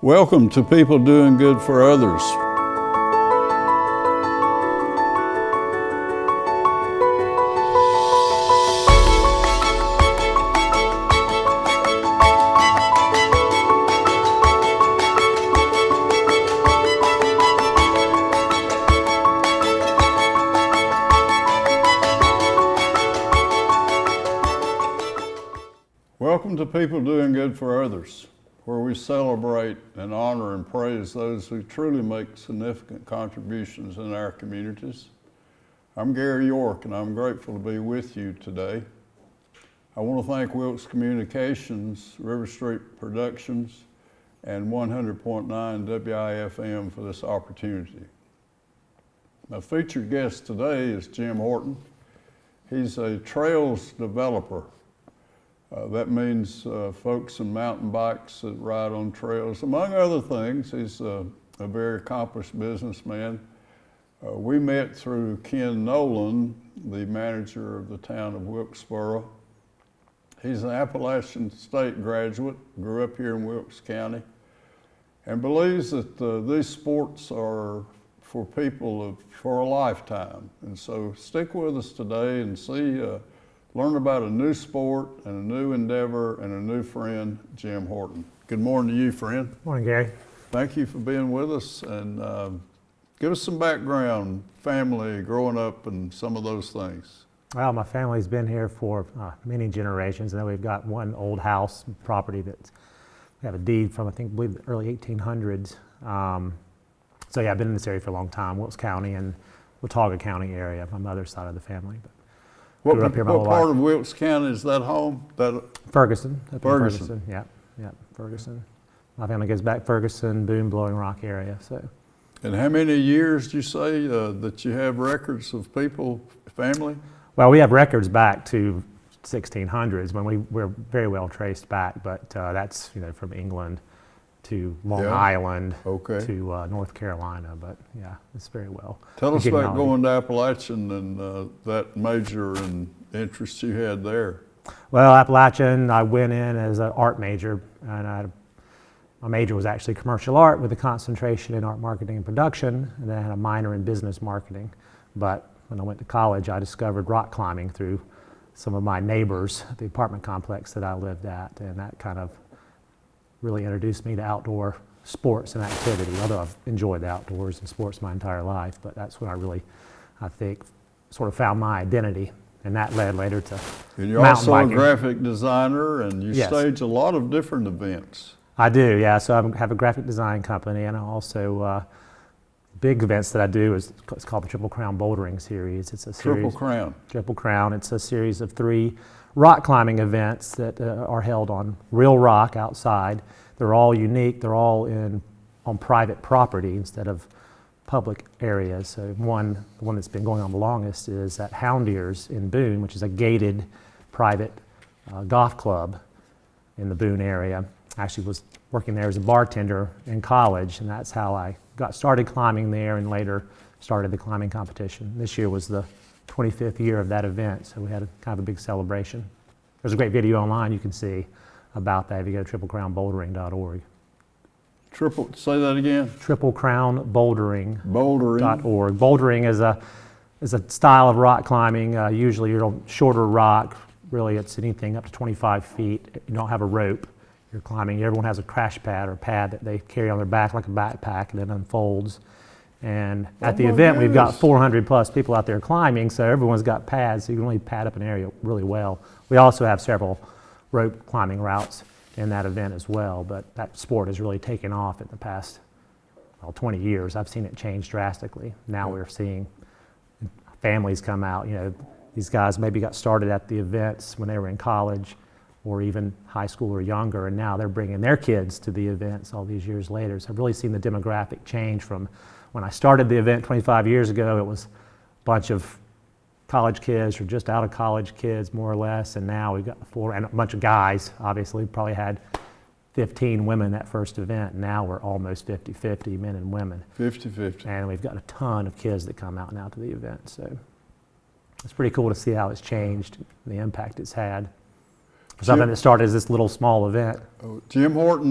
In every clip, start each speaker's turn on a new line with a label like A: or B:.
A: Welcome to People Doing Good for Others. Welcome to People Doing Good for Others, where we celebrate and honor and praise those who truly make significant contributions in our communities. I'm Gary York, and I'm grateful to be with you today. I want to thank Wilkes Communications, RiverStreet Productions, and 100.9 WIFM for this opportunity. My featured guest today is Jim Horton. He's a Trails Developer. That means folks and mountain bikes that ride on trails. Among other things, he's a very accomplished businessman. We met through Ken Nolan, the manager of the town of Wilkesboro. He's an Appalachian State graduate, grew up here in Wilkes County, and believes that these sports are for people for a lifetime. And so stick with us today and learn about a new sport and a new endeavor and a new friend, Jim Horton. Good morning to you, friend.
B: Morning, Gary.
A: Thank you for being with us, and give us some background, family, growing up, and some of those things.
B: Well, my family's been here for many generations, and then we've got one old house property that we have a deed from, I believe the early 1800s. So yeah, I've been in this area for a long time, Wilkes County and Watauga County area, my mother's side of the family. But
A: what part of Wilkes County is that home?
B: Ferguson.
A: Ferguson.
B: Yeah, Ferguson. My family goes back Ferguson, Boone, Blowing Rock area. So.
A: And how many years do you say that you have records of people, family?
B: Well, we have records back to 1600s when we're very well traced back, but that's from England to Long Island to North Carolina, but yeah, it's very well.
A: Tell us about going to Appalachian and that major and interest you had there.
B: Well, Appalachian, I went in as an art major, and my major was actually commercial art with a concentration in art marketing and production, and then I had a minor in business marketing. But when I went to college, I discovered rock climbing through some of my neighbors at the apartment complex that I lived at, and that kind of really introduced me to outdoor sports and activity, although I've enjoyed the outdoors and sports my entire life, but that's when I think, sort of found my identity, and that led later to
A: And you're also a graphic designer, and you stage a lot of different events.
B: I do, yeah, so I have a graphic design company, and I also, big events that I do it's called the Triple Crown Bouldering Series. It's a series. Triple Crown, it's a series of 3 rock climbing events that are held on real rock outside. They're all unique. They're all on private property instead of public areas. So the one that's been going on the longest is at Houndier's in Boone, which is a gated private golf club in the Boone area. I actually was working there as a bartender in college, and that's how I got started climbing there and later started the climbing competition. This year was the 25th year of that event, so we had kind of a big celebration. There's a great video online you can see about that if you go to triplecrownbouldering.org.
A: Say that again?
B: Triplecrownbouldering.org. Bouldering is a style of rock climbing. Usually you're on shorter rock. Really, it's anything up to 25 feet. You don't have a rope. You're climbing. Everyone has a crash pad or pad that they carry on their back like a backpack, and it unfolds. And at the event, we've got 400 plus people out there climbing, so everyone's got pads, so you can really pad up an area really well. We also have several rope climbing routes in that event as well, but that sport has really taken off in the past 20 years. I've seen it change drastically. Now we're seeing families come out. These guys maybe got started at the events when they were in college or even high school or younger, and now they're bringing their kids to the events all these years later. So I've really seen the demographic change from when I started the event 25 years ago. It was a bunch of college kids or just out of college kids, more or less, and now we've got and a bunch of guys. Obviously, we probably had 15 women that first event. Now we're almost 50-50, men and women.
A: 50-50.
B: And we've got a ton of kids that come out now to the event. So it's pretty cool to see how it's changed, and the impact it's had. For something that started as this little small event.
A: Jim Horton,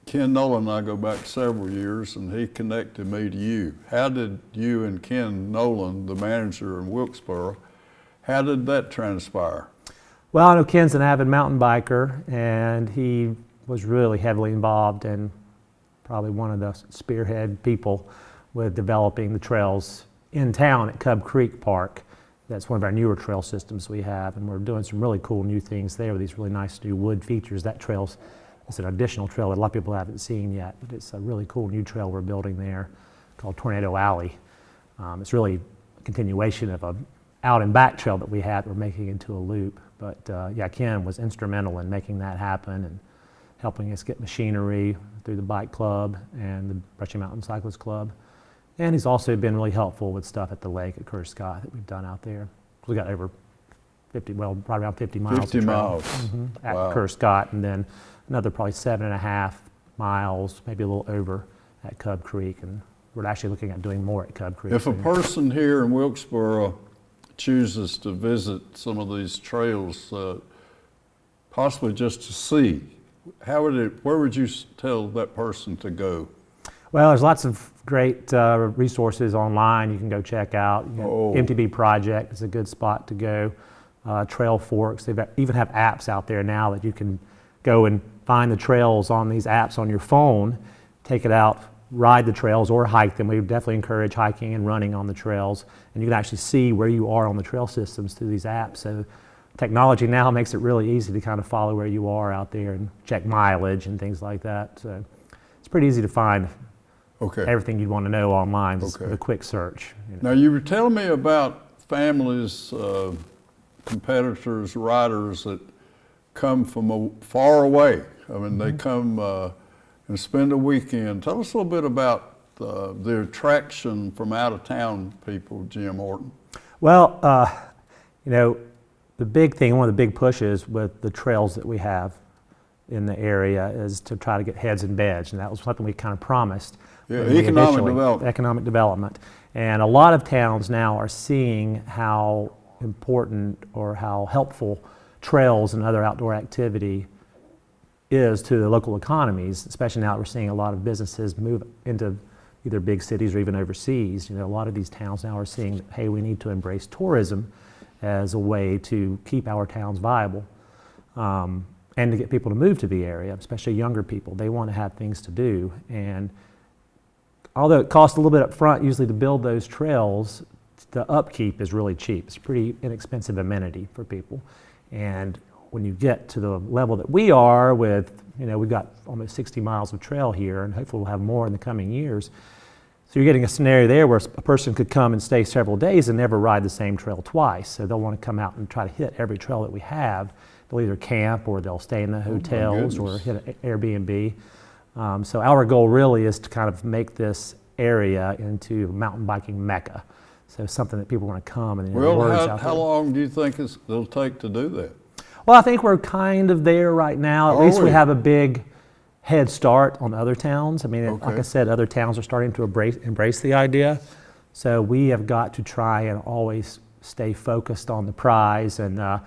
A: Ken Nolan and I go back several years, and he connected me to you. How did you and Ken Nolan, the manager in Wilkesboro, how did that transpire?
B: Well, I know Ken's an avid mountain biker, and he was really heavily involved and probably one of the spearhead people with developing the trails in town at Cub Creek Park. That's one of our newer trail systems we have, and we're doing some really cool new things there with these really nice new wood features. That trail's it's an additional trail that a lot of people haven't seen yet, but it's a really cool new trail we're building there called Tornado Alley. It's really a continuation of a out and back trail that we had. We're making into a loop, but yeah, Ken was instrumental in making that happen and helping us get machinery through the bike club and the Brushy Mountain Cyclist Club. And he's also been really helpful with stuff at the lake at Curtis Scott that we've done out there. We got over 50, well, right around 50 miles.
A: 50
B: of trail,
A: miles.
B: At
A: Wow.
B: Curtis Scott, and then another probably 7.5 miles, maybe a little over at Cub Creek. And we're actually looking at doing more at Cub Creek.
A: If a person here in Wilkesboro chooses to visit some of these trails, possibly just to see, where would you tell that person to go?
B: Well, there's lots of great resources online you can go check out. MTB Project is a good spot to go. Trail Forks, they even have apps out there now that you can go and find the trails on these apps on your phone, take it out, ride the trails or hike them. We definitely encourage hiking and running on the trails, and you can actually see where you are on the trail systems through these apps. So technology now makes it really easy to kind of follow where you are out there and check mileage and things like that. So it's pretty easy to find everything you'd want to know online with a quick search. You know.
A: Now, you were telling me about families, competitors, riders that come from far away. I mean, they come and spend a weekend. Tell us a little bit about the attraction from out of town people, Jim Horton.
B: Well, you know, the big thing, one of the big pushes with the trails that we have in the area is to try to get heads in beds, and that was something we kind of promised.
A: Yeah, economic development.
B: And a lot of towns now are seeing how important or how helpful trails and other outdoor activity is to the local economies, especially now that we're seeing a lot of businesses move into either big cities or even overseas. You know, a lot of these towns now are seeing that, hey, we need to embrace tourism as a way to keep our towns viable. And to get people to move to the area, especially younger people. They want to have things to do. And although it costs a little bit up front usually to build those trails, the upkeep is really cheap. It's a pretty inexpensive amenity for people. And when you get to the level that we are with, you know, we've got almost 60 miles of trail here, and hopefully we'll have more in the coming years. So you're getting a scenario there where a person could come and stay several days and never ride the same trail twice. So they'll want to come out and try to hit every trail that we have. They'll either camp or they'll stay in the hotels or hit an Airbnb. So our goal really is to kind of make this area into a mountain biking mecca. So something that people want to come and
A: how long do you think it'll take to do that?
B: Well, I think we're kind of there right now. At least we have a big head start on other towns. I mean, like I said, other towns are starting to embrace the idea. So we have got to try and always stay focused on the prize and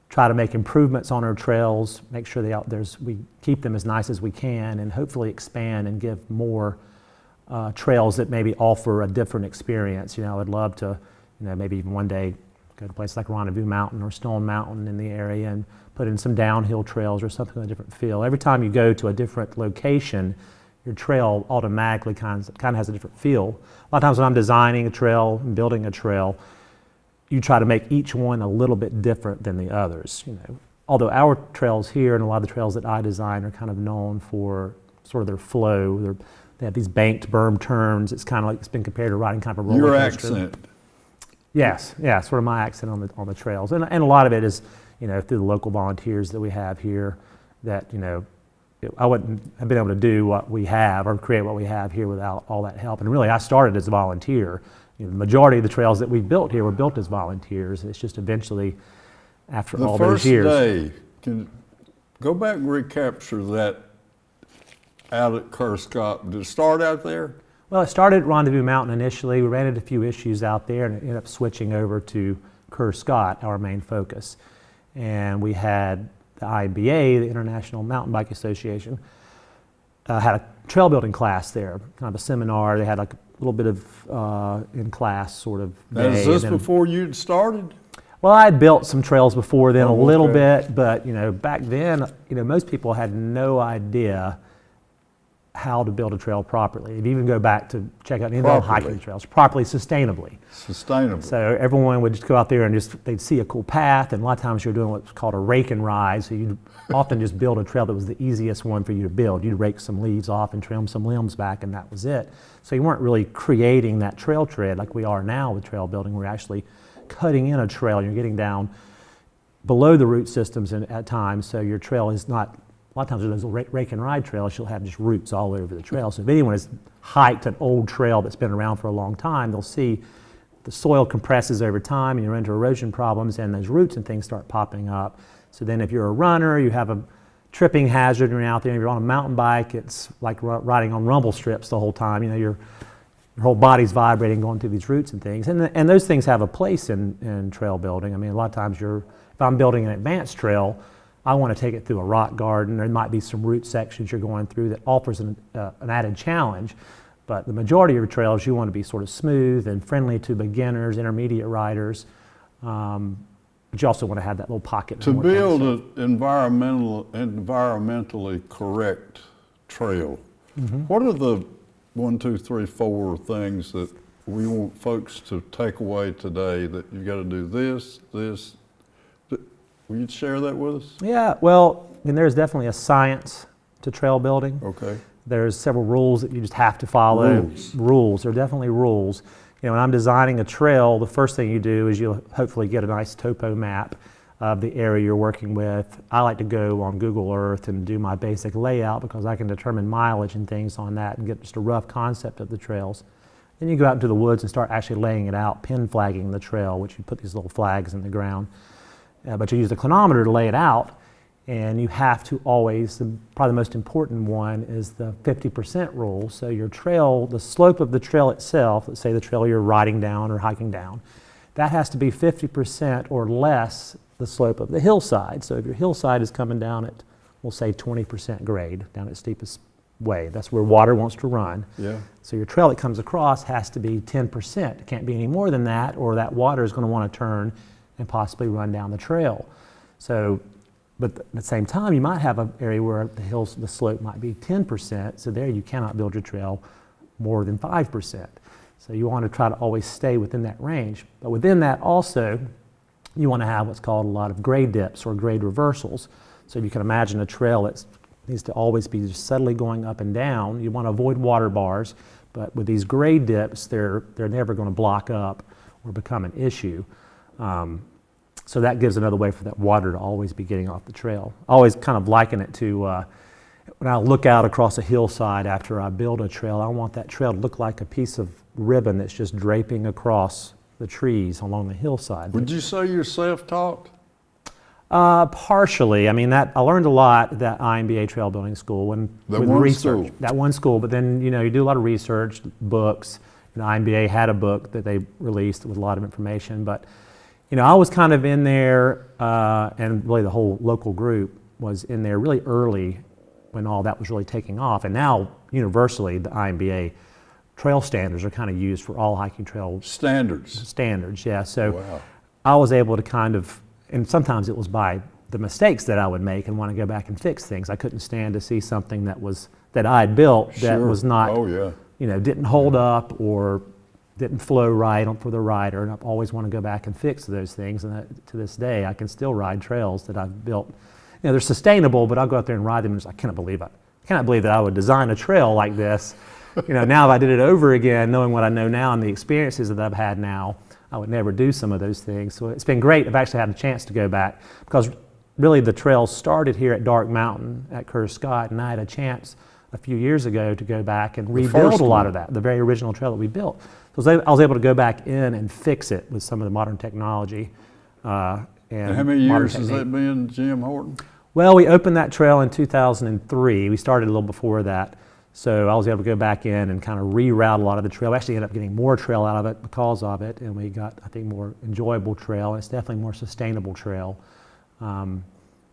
B: try to make improvements on our trails, make sure we keep them as nice as we can, and hopefully expand and give more trails that maybe offer a different experience. You know, I'd love to, you know, maybe even one day go to a place like Rendezvous Mountain or Stone Mountain in the area and put in some downhill trails or something with a different feel. Every time you go to a different location, your trail automatically kind of has a different feel. A lot of times when I'm designing a trail and building a trail, you try to make each one a little bit different than the others. You know, although our trails here and a lot of the trails that I design are kind of known for sort of their flow. They have these banked berm turns. It's kind of like it's been compared to riding kind of a roller coaster.
A: Your accent.
B: Yes, yeah, sort of my accent on the trails, and a lot of it is, you know, through the local volunteers that we have here. That, you know, I wouldn't have been able to do what we have or create what we have here without all that help. And really, I started as a volunteer. You know, the majority of the trails that we built here were built as volunteers. It's just eventually, after all those years.
A: The first day, go back and recapture that out at Curtis Scott. Did it start out there?
B: Well, it started at Rendezvous Mountain initially. We ran into a few issues out there, and it ended up switching over to Curtis Scott, our main focus. And we had the IMBA, the International Mountain Bike Association, had a trail building class there, kind of a seminar. They had like a little bit of in-class sort of
A: Now,
B: day.
A: is this
B: and then-
A: before you'd started?
B: Well, I had built some trails before then,
A: Oh,
B: a little
A: okay.
B: bit, but back then, most people had no idea how to build a trail properly. If you even go back to check out any of the
A: Properly.
B: hiking trails, properly, sustainably.
A: Sustainable.
B: So everyone would just go out there and they'd see a cool path, and a lot of times you're doing what's called a rake and ride. So you'd often just build a trail that was the easiest one for you to build. You'd rake some leaves off and trim some limbs back, and that was it. So you weren't really creating that trail tread like we are now with trail building. We're actually cutting in a trail. You're getting down below the root systems at times, so your trail is not. A lot of times with those rake and ride trails, you'll have just roots all over the trail. So if anyone has hiked an old trail that's been around for a long time, they'll see the soil compresses over time and you run into erosion problems and those roots and things start popping up. So then if you're a runner, you have a tripping hazard and you're out there, if you're on a mountain bike, it's like riding on rumble strips the whole time. Your whole body's vibrating going through these roots and things. And those things have a place in trail building. I mean, a lot of times if I'm building an advanced trail, I want to take it through a rock garden. There might be some root sections you're going through that offers an added challenge. But the majority of your trails, you want to be sort of smooth and friendly to beginners, intermediate riders. But you also want to have that little pocket.
A: To build an environmentally correct trail, what are the 1, 2, 3, 4 things that we want folks to take away today that you got to do this? Will you share that with us?
B: Yeah, well, there's definitely a science to trail building.
A: Okay.
B: There's several rules that you just have to follow.
A: Rules.
B: There are definitely rules. When I'm designing a trail, the first thing you do is you'll hopefully get a nice topo map of the area you're working with. I like to go on Google Earth and do my basic layout because I can determine mileage and things on that and get just a rough concept of the trails. Then you go out into the woods and start actually laying it out, pin flagging the trail, which you put these little flags in the ground. But you use the clinometer to lay it out, and you have to always, probably the most important one is the 50% rule. So your trail, the slope of the trail itself, let's say the trail you're riding down or hiking down, that has to be 50% or less the slope of the hillside. So if your hillside is coming down at, we'll say 20% grade, down its steepest way, that's where water wants to run.
A: Yeah.
B: So your trail that comes across has to be 10%. It can't be any more than that, or that water is going to want to turn and possibly run down the trail. So, but at the same time, you might have an area where the slope might be 10%, so there you cannot build your trail more than 5%. So you want to try to always stay within that range. But within that also, you want to have what's called a lot of grade dips or grade reversals. So you can imagine a trail that needs to always be just subtly going up and down. You want to avoid water bars, but with these grade dips, they're never going to block up or become an issue. So that gives another way for that water to always be getting off the trail. I always kind of liken it to when I look out across a hillside after I build a trail, I want that trail to look like a piece of ribbon that's just draping across the trees along the hillside.
A: Would you say you're self-taught?
B: Partially. I mean, I learned a lot at that IMBA trail building school with research. That one school, but then you do a lot of research, books. IMBA had a book that they released with a lot of information, but I was kind of in there, and really the whole local group was in there really early when all that was really taking off. And now, universally, the IMBA trail standards are kind of used for all hiking trail standards, yeah. So
A: wow.
B: I was able to kind of, and sometimes it was by the mistakes that I would make and want to go back and fix things. I couldn't stand to see something that I had built that was not, didn't hold up or didn't flow right for the rider, and I always want to go back and fix those things. And to this day, I can still ride trails that I've built. They're sustainable, but I'll go out there and ride them, and I cannot believe that I would design a trail like this. Now if I did it over again, knowing what I know now and the experiences that I've had now, I would never do some of those things. So it's been great. I've actually had a chance to go back because really the trails started here at Dark Mountain at Curtis Scott, and I had a chance a few years ago to go back and rebuild a lot of that, the very original trail that we built. So I was able to go back in and fix it with some of the modern technology. And
A: how many years has that been, Jim Horton?
B: Well, we opened that trail in 2003. We started a little before that. So I was able to go back in and kind of reroute a lot of the trail. We actually ended up getting more trail out of it because of it, and we got, I think, more enjoyable trail. It's definitely more sustainable trail,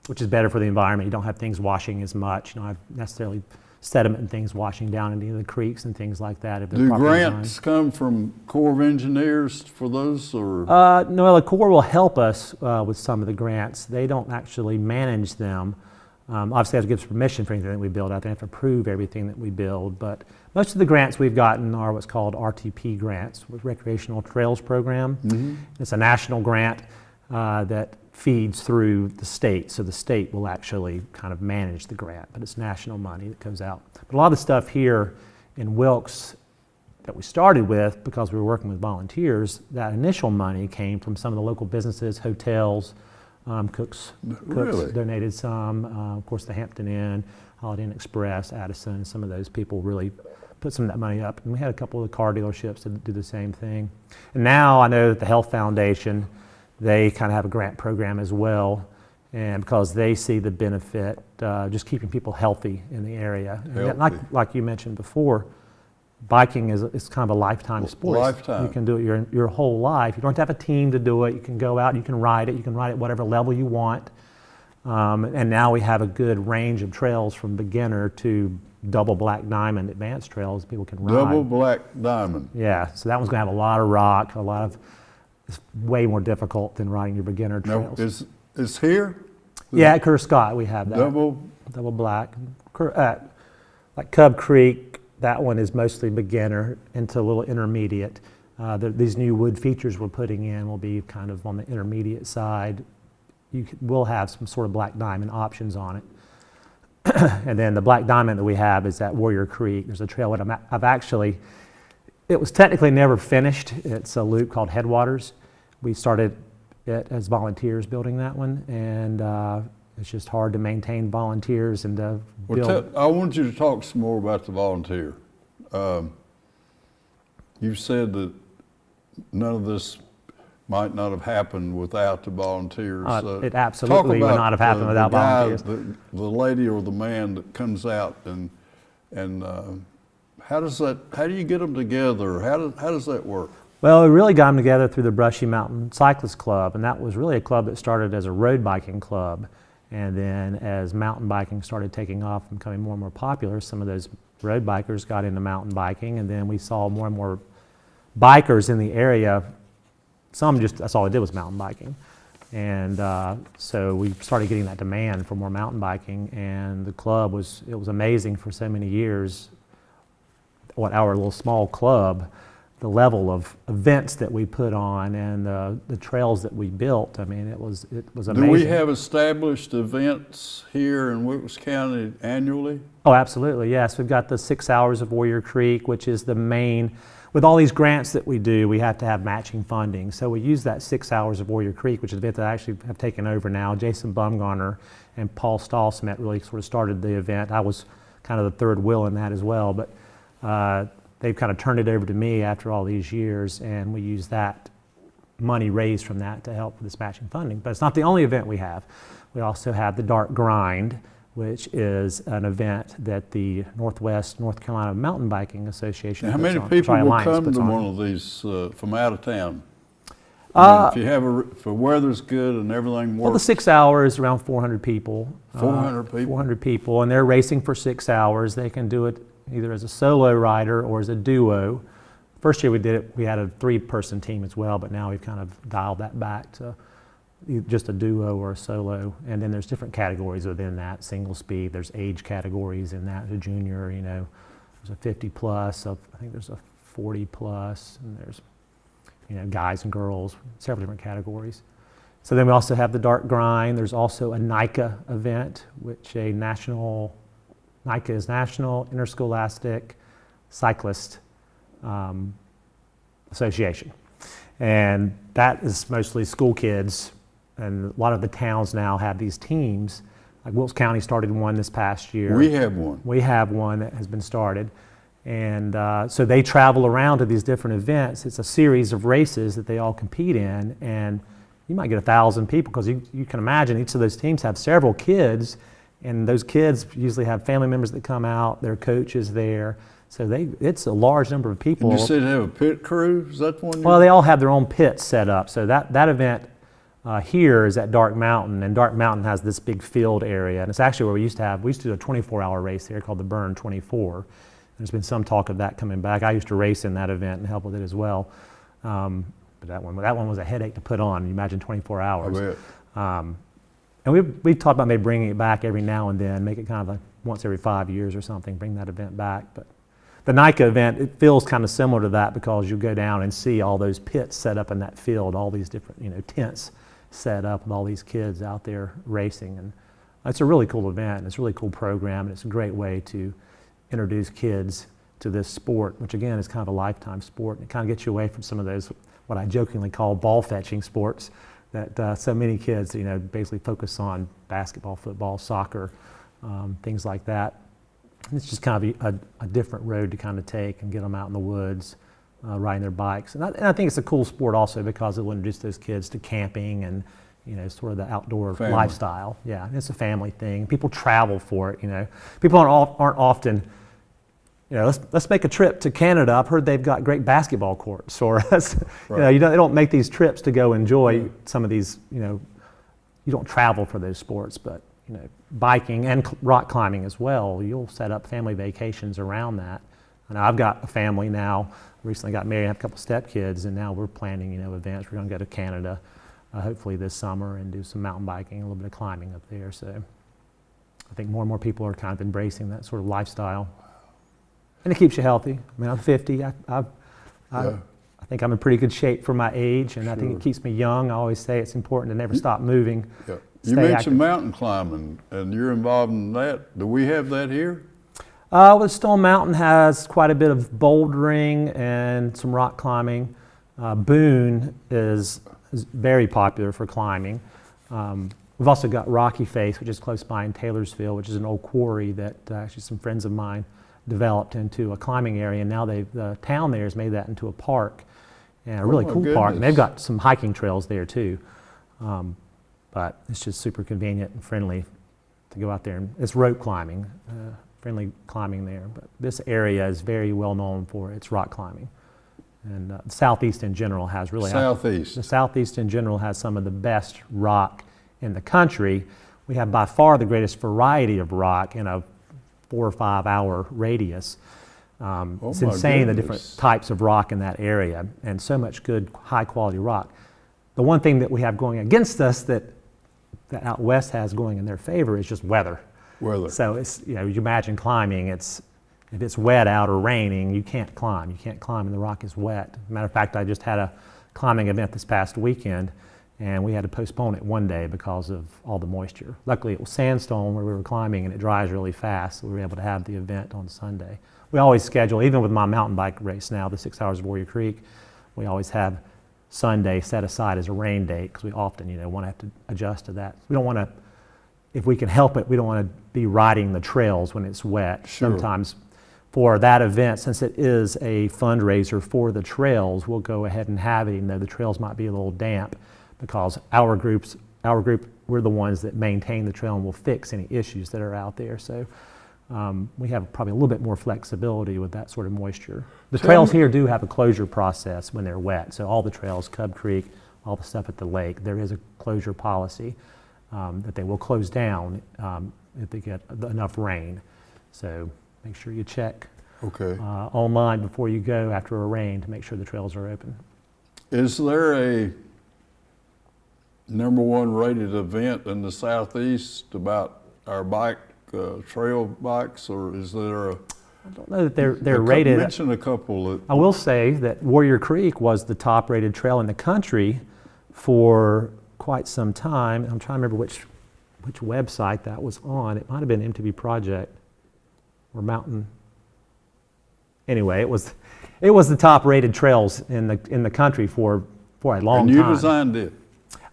B: which is better for the environment. You don't have things washing as much. You don't have necessarily sediment and things washing down into the creeks and things like that. If they're
A: Do
B: properly
A: grants
B: designed.
A: come from Corps of Engineers for those, or?
B: No, the Corps will help us with some of the grants. They don't actually manage them. Obviously, they have to give us permission for anything that we build out. They have to approve everything that we build. But most of the grants we've gotten are what's called RTP grants, Recreational Trails Program.
A: Mm-hmm.
B: It's a national grant that feeds through the state. So the state will actually kind of manage the grant, but it's national money that comes out. But a lot of the stuff here in Wilkes that we started with, because we were working with volunteers, that initial money came from some of the local businesses, hotels, Cooks
A: Really?
B: donated some, of course the Hampton Inn, Holiday Inn Express, Addison, some of those people really put some of that money up. And we had a couple of the car dealerships that do the same thing. And now I know that the Health Foundation, they kind of have a grant program as well, and because they see the benefit, just keeping people healthy in the area. And that, like you mentioned before, biking is kind of a lifetime sport.
A: Lifetime.
B: You can do it your whole life. You don't have to have a team to do it. You can go out, you can ride it whatever level you want. And now we have a good range of trails from beginner to double black diamond advanced trails people can ride.
A: Double black diamond.
B: Yeah, so that one's gonna have a lot of rock, it's way more difficult than riding your beginner
A: No,
B: trails.
A: is here?
B: Yeah, at Kerr Scott we have that. Double black. Like Cub Creek, that one is mostly beginner into a little intermediate. These new wood features we're putting in will be kind of on the intermediate side. We'll have some sort of black diamond options on it. And then the black diamond that we have is at Warrior Creek. There's a trail that it was technically never finished. It's a loop called Headwaters. We started it as volunteers building that one, and it's just hard to maintain volunteers and to build.
A: I want you to talk some more about the volunteer. You said that none of this might not have happened without the volunteers.
B: It absolutely would not have happened without volunteers.
A: The lady or the man that comes out and how do you get them together? How does that work?
B: Well, we really got them together through the Brushy Mountain Cyclist Club, and that was really a club that started as a road biking club. And then as mountain biking started taking off and becoming more and more popular, some of those road bikers got into mountain biking, and then we saw more and more bikers in the area. That's all they did was mountain biking. And so we started getting that demand for more mountain biking, and the club was amazing for so many years. Our little small club, the level of events that we put on and the trails that we built, I mean, it was amazing.
A: Do we have established events here in Wilkes County annually?
B: Oh, absolutely, yes. We've got the 6 Hours of Warrior Creek, which is the main. With all these grants that we do, we have to have matching funding. So we use that 6 Hours of Warrior Creek, which is an event that I actually have taken over now. Jason Bumgarner and Paul Stahlsmet really sort of started the event. I was kind of the third wheel in that as well, but they've kind of turned it over to me after all these years, and we use that money raised from that to help with this matching funding. But it's not the only event we have. We also have the Dark Grind, which is an event that the Northwest North Carolina Mountain Biking Association
A: How
B: puts
A: many
B: on,
A: people will
B: Alliance
A: come
B: puts
A: to
B: on.
A: one of these from out of town? I mean, if the weather's good and everything
B: Well, the
A: works.
B: 6 hours, around 400 people.
A: 400 people?
B: 400 people, and they're racing for 6 hours. They can do it either as a solo rider or as a duo. First year we did it, we had a 3-person team as well, but now we've kind of dialed that back to just a duo or a solo. And then there's different categories within that. Single speed, there's age categories in that. A junior, there's a 50 plus, I think there's a 40 plus, and there's guys and girls, several different categories. So then we also have the Dark Grind. There's also a NICA event, which NICA is National Interscholastic Cyclist Association. And that is mostly school kids, and a lot of the towns now have these teams. Like Wilkes County started one this past year.
A: We have one.
B: We have one that has been started. And so they travel around to these different events. It's a series of races that they all compete in, and you might get 1,000 people, because you can imagine each of those teams have several kids, and those kids usually have family members that come out, their coach is there. So it's a large number of people.
A: And you said they have a pit crew? Is that the one?
B: Well, they all have their own pits set up. So that event here is at Dark Mountain, and Dark Mountain has this big field area, and it's actually where we used to do a 24-hour race here called the Burn 24. There's been some talk of that coming back. I used to race in that event and help with it as well. But that one was a headache to put on. You imagine 24 hours.
A: I bet.
B: And we've talked about maybe bringing it back every now and then, make it kind of like once every 5 years or something, bring that event back. But the NICA event, it feels kind of similar to that because you go down and see all those pits set up in that field, all these different, tents set up with all these kids out there racing. And it's a really cool event, and it's a really cool program, and it's a great way to introduce kids to this sport, which again is kind of a lifetime sport. And it kind of gets you away from some of those, what I jokingly call ball fetching sports, that so many kids, basically focus on basketball, football, soccer, things like that. And it's just kind of a different road to kind of take and get them out in the woods, riding their bikes. And I think it's a cool sport also because it will introduce those kids to camping and, sort of the outdoor lifestyle. Yeah, it's a family thing. People travel for it, People aren't often, let's make a trip to Canada. I've heard they've got great basketball courts. Or,
A: Right.
B: they don't make these trips to go enjoy some of these, you don't travel for those sports, but, biking and rock climbing as well. You'll set up family vacations around that. And I've got a family now, recently got married, I have a couple stepkids, and now we're planning, events. We're going to go to Canada, hopefully this summer, and do some mountain biking, a little bit of climbing up there. So I think more and more people are kind of embracing that sort of lifestyle. And it keeps you healthy. I mean, I'm 50. I think I'm in pretty good shape for my age, and I think it keeps me young. I always say it's important to never stop moving.
A: Yeah. You mentioned mountain climbing, and you're involved in that. Do we have that here?
B: Well, Stone Mountain has quite a bit of bouldering and some rock climbing. Boone is very popular for climbing. We've also got Rocky Face, which is close by in Taylorsville, which is an old quarry that actually some friends of mine developed into a climbing area, and now the town there has made that into a park, and a really cool park. And they've got some hiking trails there too, but it's just super convenient and friendly to go out there. And it's rope climbing, friendly climbing there. But this area is very well known for its rock climbing, and the Southeast in general has really the Southeast in general has some of the best rock in the country. We have by far the greatest variety of rock in a 4 or 5 hour radius. It's insane the different types of rock in that area, and so much good high quality rock. The one thing that we have going against us that out west has going in their favor is just weather. So it's, you imagine climbing, if it's wet out or raining, you can't climb. You can't climb when the rock is wet. Matter of fact, I just had a climbing event this past weekend, and we had to postpone it one day because of all the moisture. Luckily, it was sandstone where we were climbing, and it dries really fast, so we were able to have the event on Sunday. We always schedule, even with my mountain bike race now, the 6 Hours of Warrior Creek, we always have Sunday set aside as a rain date because we often, want to have to adjust to that. We don't want to, if we can help it, we don't want to be riding the trails when it's wet.
A: Sure.
B: Sometimes for that event, since it is a fundraiser for the trails, we'll go ahead and have it, even though the trails might be a little damp, because our group, we're the ones that maintain the trail and will fix any issues that are out there. So we have probably a little bit more flexibility with that sort of moisture. The trails here do have a closure process when they're wet. So all the trails, Cub Creek, all the stuff at the lake, there is a closure policy that they will close down if they get enough rain. So make sure you check online before you go after a rain to make sure the trails are open.
A: Is there a #1 rated event in the Southeast about our trail bikes, or is there a?
B: I don't know that they're rated.
A: Mention a couple.
B: I will say that Warrior Creek was the top rated trail in the country for quite some time. I'm trying to remember which website that was on. It might have been MTV Project or Mountain. Anyway, it was the top rated trails in the country for a long time.
A: And you designed it?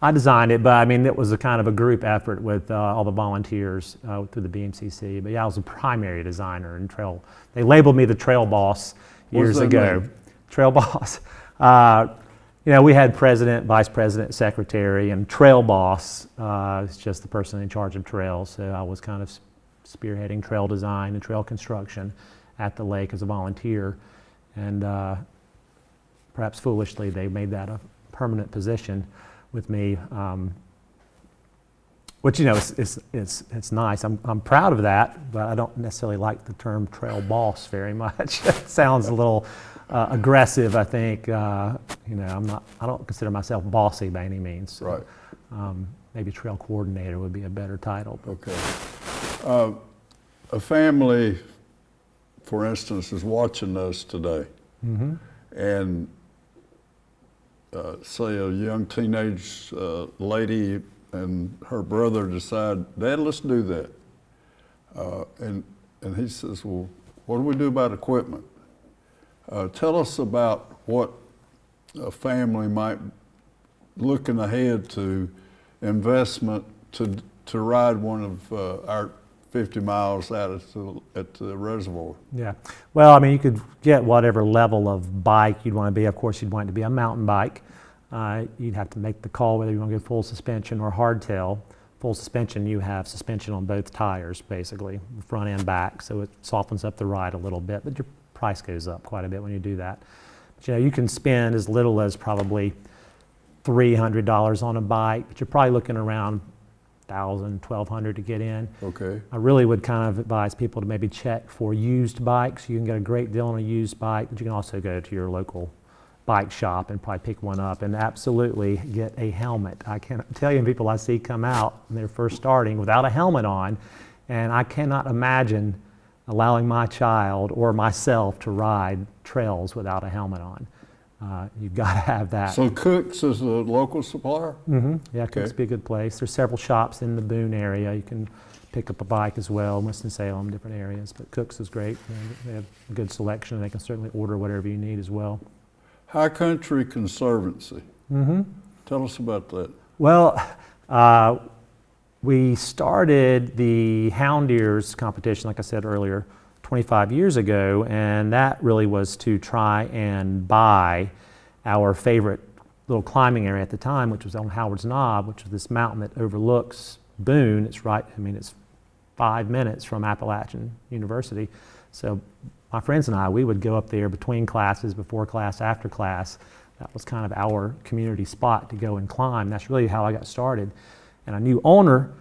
B: I designed it, but I mean, it was a kind of a group effort with all the volunteers through the BMCC. But yeah, I was a primary designer in trail. They labeled me the trail boss years ago.
A: Mean?
B: Trail boss. We had president, vice president, secretary, and trail boss is just the person in charge of trails. So I was kind of spearheading trail design and trail construction at the lake as a volunteer. And perhaps foolishly, they made that a permanent position. with me, which, you know, it's nice. I'm proud of that, but I don't necessarily like the term trail boss very much. It sounds a little aggressive, I think. You know, I don't consider myself bossy by any means. So,
A: Right.
B: Maybe trail coordinator would be a better title.
A: Okay. A family, for instance, is watching us today, and say a young teenage lady and her brother decide, Dad, let's do that. And he says, well, what do we do about equipment? Tell us about what a family might, looking ahead to investment to ride one of our 50 miles out at the reservoir.
B: Yeah. Well, I mean, you could get whatever level of bike you'd want to be. Of course, you'd want it to be a mountain bike. You'd have to make the call whether you want to go full suspension or hardtail. Full suspension, you have suspension on both tires, basically, front and back, so it softens up the ride a little bit, but your price goes up quite a bit when you do that. But, you know, you can spend as little as probably $300 on a bike, but you're probably looking around $1,000, $1,200 to get in.
A: Okay.
B: I really would kind of advise people to maybe check for used bikes. You can get a great deal on a used bike, but you can also go to your local bike shop and probably pick one up and absolutely get a helmet. I can't tell you people I see come out when they're first starting without a helmet on, and I cannot imagine allowing my child or myself to ride trails without a helmet on. You've got to have that.
A: So Cook's is a local supplier?
B: Yeah, Cook's be a good place. There's several shops in the Boone area. You can pick up a bike as well, Winston-Salem, different areas. But Cook's is great. They have a good selection, and they can certainly order whatever you need as well.
A: High Country Conservancy. Tell us about that.
B: Well, we started the Hound Ears competition, like I said earlier, 25 years ago, and that really was to try and buy our favorite little climbing area at the time, which was on Howard's Knob, which was this mountain that overlooks Boone. It's right, I mean, it's 5 minutes from Appalachian University. So my friends and I, we would go up there between classes, before class, after class. That was kind of our community spot to go and climb. That's really how I got started. And a new owner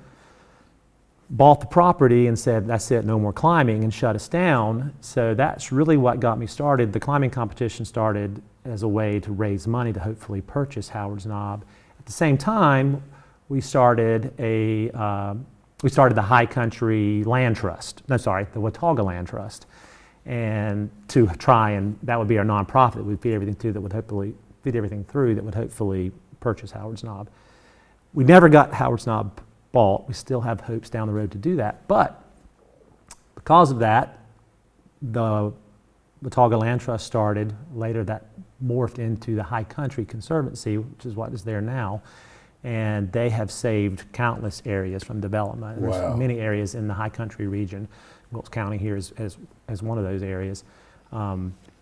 B: bought the property and said, that's it, no more climbing, and shut us down. So that's really what got me started. The climbing competition started as a way to raise money to hopefully purchase Howard's Knob. At the same time, we started the High Country Land Trust, the Watauga Land Trust, and to try, and that would be our nonprofit that we'd feed everything to, that would hopefully feed everything through, that would hopefully purchase Howard's Knob. We never got Howard's Knob bought. We still have hopes down the road to do that, but because of that, the Watauga Land Trust started. Later that morphed into the High Country Conservancy, which is what is there now, and they have saved countless areas from development.
A: Wow.
B: There's many areas in the High Country region. Wilkes County here is one of those areas.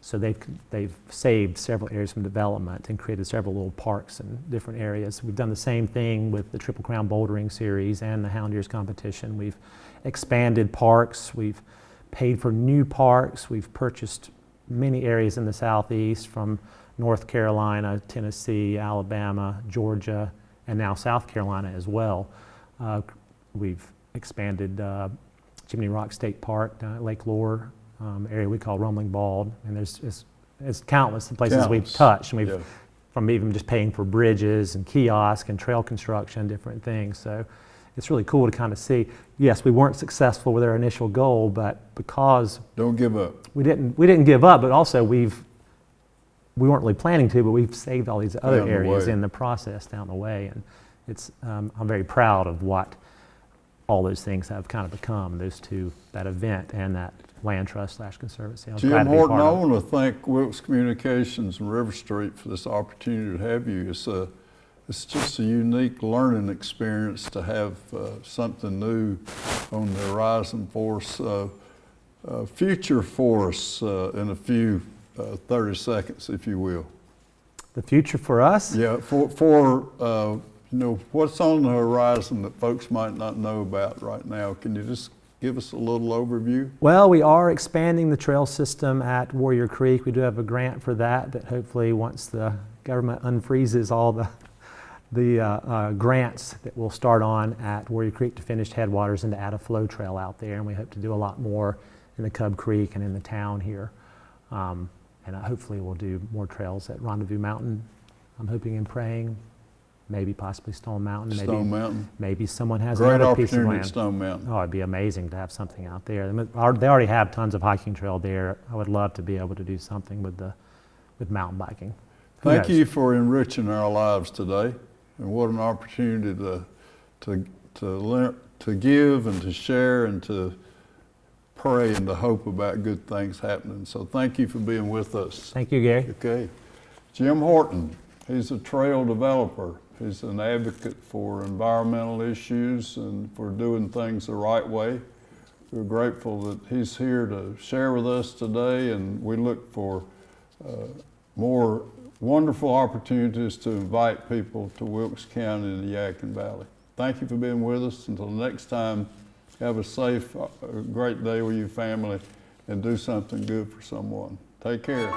B: So they've saved several areas from development and created several little parks in different areas. We've done the same thing with the Triple Crown Bouldering Series and the Hound Ears competition. We've expanded parks. We've paid for new parks. We've purchased many areas in the southeast, from North Carolina, Tennessee, Alabama, Georgia, and now South Carolina as well. We've expanded Chimney Rock State Park, Lake Lure, area we call Rumbling Bald, and there's countless places we've touched. And we've, from even just paying for bridges and kiosks and trail construction, different things. So it's really cool to kind of see. Yes, we weren't successful with our initial goal, but because
A: don't give up,
B: we didn't give up. But also we weren't really planning to, but we've saved all these other areas in the process down the way, and it's I'm very proud of what all those things have kind of become, those two, that event and that land trust / conservancy.
A: Jim Horton, I want to thank Wilkes Communications and RiverStreet for this opportunity to have you. It's just a unique learning experience to have something new on the horizon for us, future for us in a few 30 seconds, if you will.
B: The future for us?
A: Yeah, you know, what's on the horizon that folks might not know about right now? Can you just give us a little overview?
B: Well, we are expanding the trail system at Warrior Creek. We do have a grant for that hopefully, once the government unfreezes all the grants that we'll start on at Warrior Creek to Finished Headwaters and to add a flow trail out there. And we hope to do a lot more in the Cub Creek and in the town here. And hopefully we'll do more trails at Rendezvous Mountain. I'm hoping and praying, maybe possibly Stone Mountain.
A: Stone Mountain.
B: Maybe someone has
A: Great
B: another piece of
A: opportunity
B: land.
A: at Stone Mountain.
B: Oh, it'd be amazing to have something out there. They already have tons of hiking trail there. I would love to be able to do something with mountain biking. Who
A: Thank
B: knows?
A: you for enriching our lives today, and what an opportunity to give and to share and to pray and to hope about good things happening. So thank you for being with us.
B: Thank you, Gary.
A: Okay. Jim Horton, he's a trail developer. He's an advocate for environmental issues and for doing things the right way. We're grateful that he's here to share with us today, and we look for more wonderful opportunities to invite people to Wilkes County and the Yadkin Valley. Thank you for being with us. Until next time, have a safe, great day with your family and do something good for someone. Take care.